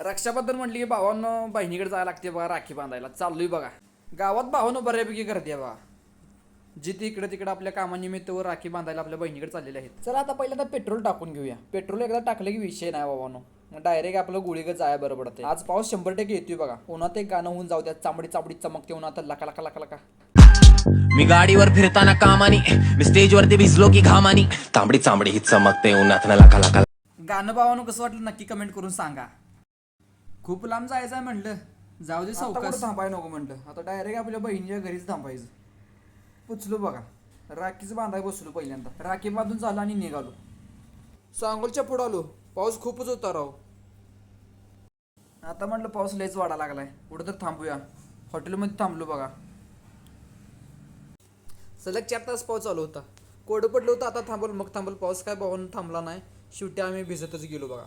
रक्षाबंधन म्हटली की भावांनो बहिणीकडे जायला लागते बघा राखी बांधायला. चाललोय बघा गावात भावांनो बऱ्यापैकी गर्दी आहे बघा. जिथे इकडे तिकडे आपल्या कामानिमित्त व राखी बांधायला आपल्या बहिणीकडे चाललेले आहेत. चला आता पहिल्यांदा पेट्रोल टाकून घेऊया. पेट्रोल एकदा टाकलं की विषय नाही बाबांनो, डायरेक्ट आपलं गुळीगत जाय बरं पडते. आज पाऊस 100% येतोय बघा. उन्हात एक गाणं होऊन जाऊ द्या, चांबडी चांबडी चमकते उन्हात लका लका लका लका. मी गाडीवर फिरताना कामानी, मी स्टेजवरती भिजलो की घामानी, तांबडी चांबडी ही चमकते उन्हात लाका लाका. गाणं भावानं कसं वाटलं नक्की कमेंट करून सांगा. खूप लांब जायचं आहे म्हटलं, जाऊ दे सावकाश. थांबाय नको म्हटलं, आता डायरेक्ट आपल्या बहिणीच्या घरीच थांबायचं. पुचलो बघा, राखीचं बांधाय बसलो पहिल्यांदा. राखी बांधून झालं आणि निघालो. सांगोलच्या पुढं आलो, पाऊस खूपच होता राव. आता म्हटलं पाऊस लयच वाढा लागलाय, कुठं तर थांबूया. हॉटेलमध्ये थांबलो बघा. सलग 4 तास पाऊस चालू होता. कोरडं पडलं होतं, आता थांबवलं मग थांबवलं. पाऊस काय भावानं थांबला नाही. शेवटी आम्ही भिजतच गेलो बघा.